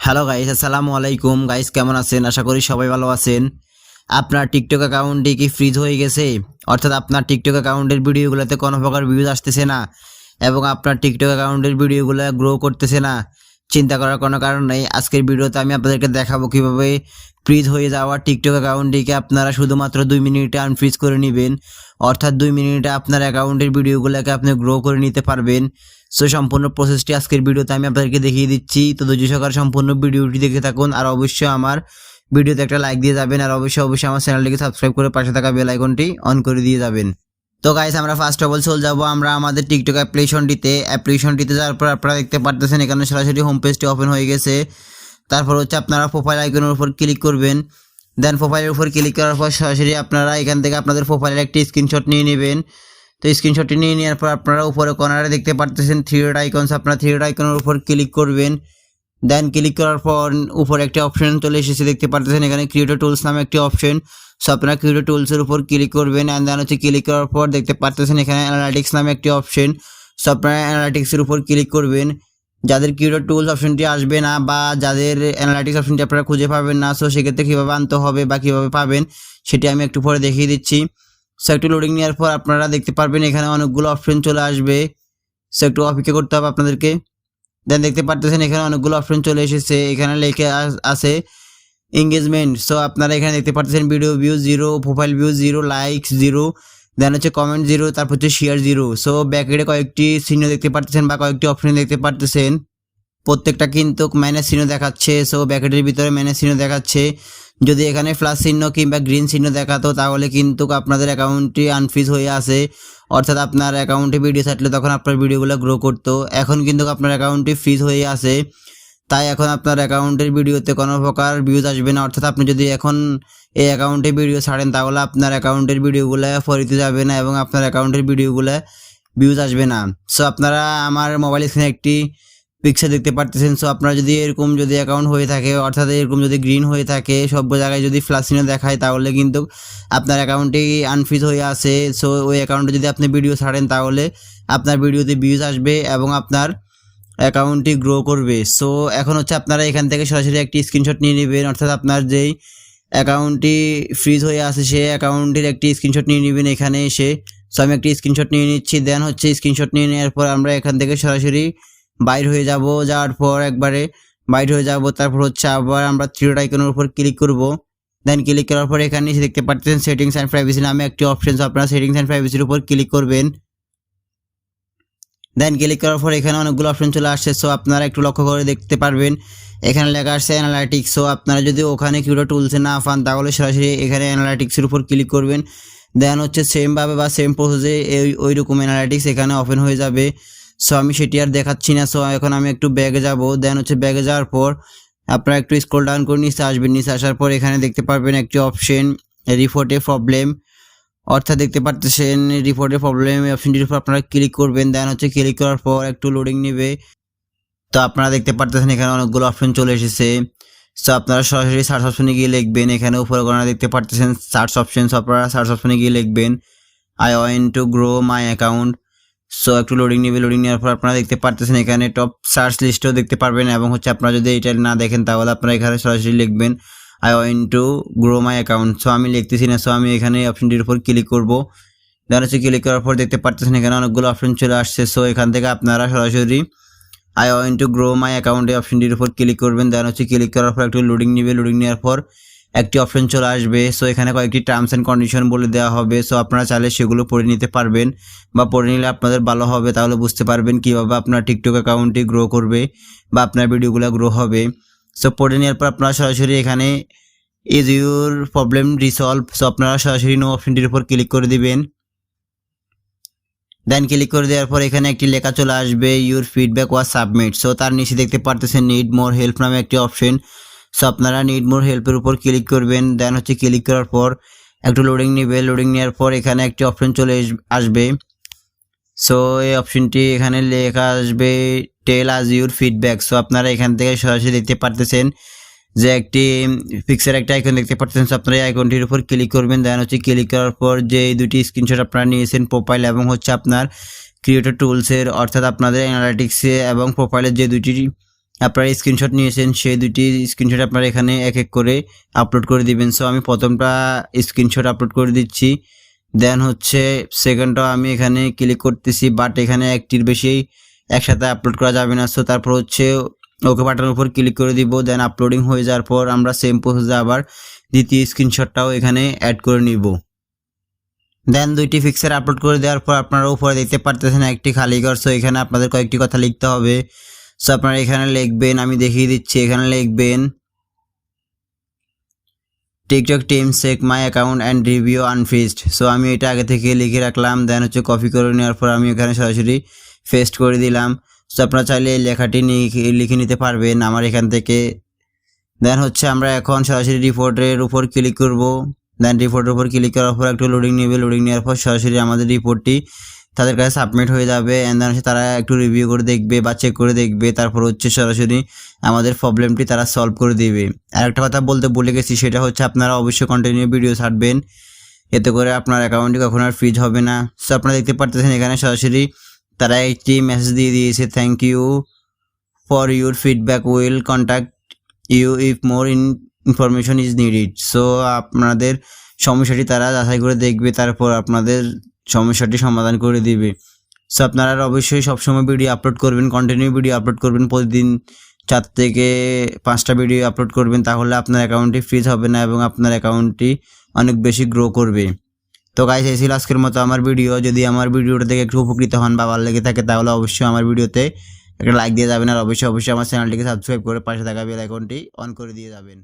Hello guys, আসসালামু আলাইকুম guys, কেমন আছেন? আশা করি সবাই ভালো আছেন। আপনার টিকটক অ্যাকাউন্টটি কি ফ্রিজ হয়ে গেছে? অর্থাৎ আপনার টিকটক অ্যাকাউন্টের ভিডিওগুলোতে কোনো প্রকার ভিউজ আসতেছে না এবং আপনার টিকটক অ্যাকাউন্টের ভিডিওগুলো গ্রো করতেছে না। চিন্তা করার কোনো কারণ নেই। আজকের ভিডিওতে আমি আপনাদেরকে দেখাবো কিভাবে ফ্রিজ হয়ে যাওয়া টিকটক অ্যাকাউন্টটিকে আপনারা শুধুমাত্র 2 মিনিটে আনফ্রিজ করে নেবেন। অর্থাৎ 2 মিনিটে আপনার অ্যাকাউন্টের ভিডিওগুলোকে আপনি গ্রো করে নিতে পারবেন। সো সম্পূর্ণ প্রসেসটি আজকের ভিডিওতে আমি আপনাদেরকে দেখিয়ে দিচ্ছি। তো ধৈর্য সহকারে সম্পূর্ণ ভিডিওটি দেখতে থাকুন আর অবশ্যই আমার ভিডিওতে একটা লাইক দিয়ে যাবেন আর অবশ্যই আমার চ্যানেলটিকে সাবস্ক্রাইব করে পাশে থাকা বেল আইকনটি অন করে দিয়ে যাবেন। তো গাইস, আমরা ফার্স্ট অফ অল চলে যাবো আমরা আমাদের টিকটক অ্যাপ্লিকেশনটিতে যাওয়ার পর আপনারা দেখতে পারতেছেন এখানে সরাসরি হোম পেজটি ওপেন হয়ে গেছে। তারপর হচ্ছে আপনারা প্রোফাইল আইকনের উপর ক্লিক করবেন। দেন প্রোফাইলের উপর ক্লিক করার পর সরাসরি আপনারা এখান থেকে আপনাদের প্রোফাইলের একটি স্ক্রিনশট নিয়ে নেবেন। তো স্ক্রিনশটটি নিয়ে নেওয়ার পর আপনারা উপরে কর্নারে দেখতে পারতেছেন 3 ডট আইকনস, আপনারা 3 ডট আইকনের উপর ক্লিক করবেন। দেন ক্লিক করার পর উপরে একটা অপশন চলে এসেছে, দেখতে পারতেছেন এখানে ক্রিয়েটর টুলস নামে একটি অপশন। সো আপনারা ক্রিয়েটর টুলসের উপর ক্লিক করবেন অ্যান্ড দেন হচ্ছে ক্লিক করার পর দেখতে পারতেছেন এখানে অ্যানালিটিক্স নামে একটি অপশন। সো আপনারা অ্যানালিটিক্সের উপর ক্লিক করবেন। যাদের ক্রিয়েটর টুলস অপশনটি আসবে না বা যাদের অ্যানালিটিক্স অপশনটি আপনারা খুঁজে পাবেন না, সো সেক্ষেত্রে কীভাবে আনতে হবে বা কীভাবে পাবেন সেটি আমি একটু পরে দেখিয়ে দিচ্ছি। সো একটু লোডিং নেওয়ার পর আপনারা দেখতে পারবেন এখানে অনেকগুলো অপশন চলে আসবে। সো একটু অপেক্ষা করতে হবে আপনাদেরকে। দেন দেখতে পারতেছেন এখানে অনেকগুলো অপশন চলে এসেছে, এখানে লেখা আছে এঙ্গেজমেন্ট। সো আপনারা এখানে দেখতে পারতেছেন video view 0, profile view 0, likes 0, দেন হচ্ছে কমেন্ট 0, তারপর হচ্ছে শেয়ার 0। সো ব্যাকেটে কয়েকটি চিহ্ন দেখতে পারতেছেন বা কয়েকটি অপশন দেখতে পারতেছেন, প্রত্যেকটা কিন্তু মাইনাস চিহ্ন দেখাচ্ছে। সো ব্যাকেটের ভিতরে মাইনাস চিহ্ন দেখাচ্ছে। যদি এখানে প্লাস চিহ্ন কিংবা গ্রিন চিহ্ন দেখাতো তাহলে কিন্তু আপনাদের অ্যাকাউন্টটি আনফ্রিজ হয়ে আছে, অর্থাৎ আপনার অ্যাকাউন্টে ভিডিও ছাড়লে তখন আপনার ভিডিওগুলো গ্রো করতো। এখন কিন্তু আপনার অ্যাকাউন্টটি ফ্রিজ হয়ে আছে, তাই এখন আপনার অ্যাকাউন্টের ভিডিওতে কোনো প্রকার ভিউজ আসবে না। অর্থাৎ আপনি যদি এখন এই অ্যাকাউন্টে ভিডিও ছাড়েন তাহলে আপনার অ্যাকাউন্টের ভিডিওগুলো ফরিতে যাবে না এবং আপনার অ্যাকাউন্টের ভিডিওগুলো ভিউজ আসবে না। সো আপনারা আমার মোবাইল স্ক্রিনে একটি পিকচার দেখতে পারতেছেন। সো আপনারা যদি এরকম যদি অ্যাকাউন্ট হয়ে থাকে, অর্থাৎ এরকম যদি গ্রিন হয়ে থাকে, সব জায়গায় যদি ফ্ল্যাশ চিহ্ন দেখায় তাহলে কিন্তু আপনার অ্যাকাউন্টটি আনফ্রিজ হয়ে আছে। সো ওই অ্যাকাউন্টে যদি আপনি ভিডিও ছাড়েন তাহলে আপনার ভিডিওতে ভিউজ আসবে এবং আপনার অ্যাকাউন্টটি গ্রো করবে। সো এখন হচ্ছে আপনারা এখান থেকে সরাসরি একটি স্ক্রিনশট নিয়ে নেবেন, অর্থাৎ আপনার যেই অ্যাকাউন্টটি ফ্রিজ হয়ে আছে সেই অ্যাকাউন্টের একটি স্ক্রিনশট নিয়ে নেবেন এখানে এসে। সো আমি একটি স্ক্রিনশট নিয়ে নিচ্ছি। দেন হচ্ছে স্ক্রিনশট নিয়ে নেওয়ার পর আমরা এখান থেকে সরাসরি বাইর হয়ে যাব। যাওয়ার পর একবারে বাইর হয়ে যাব, তারপর হচ্ছে আবার আমরা 3 ডট আইকনের উপর ক্লিক করব। দেন ক্লিক করার পর এখানে এসে দেখতে পাচ্ছেন সেটিংস অ্যান্ড প্রাইভেসি নামে একটি অপশন। আপনারা সেটিংস অ্যান্ড প্রাইভেসির উপর ক্লিক করবেন। দেন ক্লিক করার পর এখানে অনেকগুলো অপশন চলে আসছে। সো আপনারা একটু লক্ষ্য করে দেখতে পারবেন এখানে লেখা আসছে অ্যানালাইটিক্স। সো আপনারা যদি ওখানে কিউটো টুলসে না পান তাহলে সরাসরি এখানে অ্যানালাইটিক্সের উপর ক্লিক করবেন। দেন হচ্ছে সেমভাবে বা সেম প্রসেসে ওই রকম অ্যানালাইটিক্স এখানে ওপেন হয়ে যাবে। সো আমি সেটি আর দেখাচ্ছি না। সো এখন আমি একটু ব্যাগে যাব। দেন হচ্ছে ব্যাগে যাওয়ার পর আপনারা একটু স্ক্রল ডাউন করে নিচে আসবেন। নিচে আসার পর এখানে দেখতে পারবেন একটি অপশন রিপোর্টে প্রবলেম, অর্থাৎ দেখতে পাচ্ছেন রিপোর্টের প্রবলেম অপশনটির উপর আপনারা ক্লিক করবেন। দেন হচ্ছে ক্লিক করার পর একটু লোডিং নেবে। তো আপনারা দেখতে পাচ্ছেন এখানে অনেকগুলো অপশন চলে এসেছে। সো আপনারা সরাসরি সার্চ অপশনে গিয়ে লিখবেন, এখানে উপরে আপনারা দেখতে পাচ্ছেন সার্চ অপশন। সো আপনারা সার্চ অপশনে গিয়ে লিখবেন I want to grow my account. So একটু লোডিং নেবে। লোডিং নেওয়ার পর আপনারা দেখতে পাচ্ছেন এখানে টপ সার্চ লিস্টও দেখতে পারবেন এবং হচ্ছে আপনারা যদি এটা না দেখেন তাহলে আপনারা এখানে সরাসরি লিখবেন I want to grow my account. So আমি লিখতেছি না, সো আমি এখানে অপশনটির উপর ক্লিক করব। দেন হচ্ছে ক্লিক করার পর দেখতে পাচ্ছেন এখানে অনেকগুলো অপশন চলে আসছে। সো এখান থেকে আপনারা সরাসরি আই ওয়ান্ট টু গ্রো মাই অ্যাকাউন্টে অপশনটির উপর ক্লিক করবেন। দেন হচ্ছে ক্লিক করার পর একটু লোডিং নেবে। লোডিং নেওয়ার পর একটি অপশন চলে আসবে। সো এখানে কয়েকটি টার্মস অ্যান্ড কন্ডিশন বলে দেওয়া হবে। সো আপনারা চাইলে সেগুলো পড়ে নিতে পারবেন বা পড়ে নিলে আপনাদের ভালো হবে, তাহলে বুঝতে পারবেন কীভাবে আপনার টিকটক অ্যাকাউন্টটি গ্রো করবে বা আপনার ভিডিওগুলো গ্রো হবে। সো পড়ে নেওয়ার পর আপনারা সরাসরি এখানে is your problem resolve. So আপনারা সরাসরি নো অপশনটির উপর ক্লিক করে দিবেন। দেন ক্লিক করে দেওয়ার পর এখানে একটি লেখা চলে আসবে your feedback was submit. So তার নিচে দেখতে পারতেছেন নিড মোর হেল্প নামে একটি অপশন। সো আপনারা নিড মোর হেল্পের উপর ক্লিক করবেন। দেন হচ্ছে ক্লিক করার পর একটু লোডিং নেবে। লোডিং নেওয়ার পর এখানে একটি অপশন চলে আসবে। সো এই অপশনটি এখানে লেখা আসবে টেল আজ ইউর ফিডব্যাক। সো আপনারা এখান থেকে সরাসরি দেখতে পারতেছেন যে একটি পিকচার একটা আইকন দেখতে পাচ্ছেন। সো আপনারা এই আইকনটির উপর ক্লিক করবেন। দেন হচ্ছে ক্লিক করার পর যে এই দুটি স্ক্রিনশট আপনারা নিয়েছেন প্রোফাইল এবং হচ্ছে আপনার ক্রিয়েটর টুলসের, অর্থাৎ আপনাদের অ্যানালিটিক্সে এবং প্রোফাইলের যে দুটি আপনারা স্ক্রিনশট নিয়েছেন সেই দুইটি স্ক্রিনশট আপনারা এখানে এক এক করে আপলোড করে দিবেন। সো আমি প্রথমটা স্ক্রিনশট আপলোড করে দিচ্ছি, দেন হচ্ছে সেকেন্ডটা আমি এখানে ক্লিক করতেছি, বাট এখানে একটির বেশি একসাথে আপলোড করা যাবে না। সো তারপর হচ্ছে ওকে বাটনের উপর ক্লিক করে দিব, দেন আপলোডিং হয়ে যাওয়ার পর আমরা সেম প্রসেসে আবার দ্বিতীয় স্ক্রিনশটটাও এখানে অ্যাড করে নিব। দেন দুইটি পিকচার আপলোড করে দেওয়ার পর আপনারা উপরে দেখতে পারতেছেন একটি খালি ঘর। সো এখানে আপনাদের কয়েকটি কথা লিখতে হবে। সো আপনারা এখানে লিখবেন, আমি দেখিয়ে দিচ্ছি, এখানে লিখবেন TikTok team check my account and review unfreezed. So আমি এটা আগে থেকে লিখে রাখলাম, দেন হচ্ছে কপি করে নেওয়ার পর আমি এখানে সরাসরি পেস্ট করে দিলাম। সো আপনারা চাইলে এই লেখাটি লিখে নিতে পারবেন আমার এখান থেকে। দেন হচ্ছে আমরা এখন সরাসরি রিপোর্টের উপর ক্লিক করব, দেন রিপোর্টের উপর ক্লিক করার পর একটু লোডিং নেবে, লোডিং নেওয়ার পর সরাসরি আমাদের রিপোর্টটি তাদের কাছে সাবমিট হয়ে যাবে। অ্যান্ড দেন হচ্ছে তারা একটু রিভিউ করে দেখবে বা চেক করে দেখবে, তারপর হচ্ছে সরাসরি আমাদের প্রবলেমটি তারা সলভ করে দেবে। আর একটা কথা বলতে ভুলে গেছি, সেটা হচ্ছে আপনারা অবশ্যই কন্টিনিউ ভিডিও ছাড়বেন, এতে করে আপনার অ্যাকাউন্টটি কখনো আর ফ্রিজ হবে না। সো আপনারা দেখতে পারতেছেন এখানে সরাসরি তারা একটি মেসেজ দিয়ে দিয়েছে, thank you for your feedback, will contact you if more information is needed. So আপনাদের সমস্যাটি তারা যাচাই করে দেখবে, তারপর আপনাদের সমস্যাটি সমাধান করে দিবে। সো আপনারা অবশ্যই সবসময় ভিডিও আপলোড করবেন, কন্টিনিউ ভিডিও আপলোড করবেন, প্রতিদিন 4 থেকে 5টা ভিডিও আপলোড করবেন, তাহলে আপনার অ্যাকাউন্টটি ফ্রিজ হবে না এবং আপনার অ্যাকাউন্টটি অনেক বেশি গ্রো করবে। তো গাইস, এই ছিল আজকের মতো আমার ভিডিও। যদি আমার ভিডিওটা থেকে একটু উপকৃত হন বা ভালো লেগে থাকে তাহলে অবশ্যই আমার ভিডিওতে একটা লাইক দিয়ে যাবেন, আর অবশ্যই আমার চ্যানেলটিকে সাবস্ক্রাইব করে পাশে থাকা বেল আইকনটি অন করে দিয়ে যাবেন।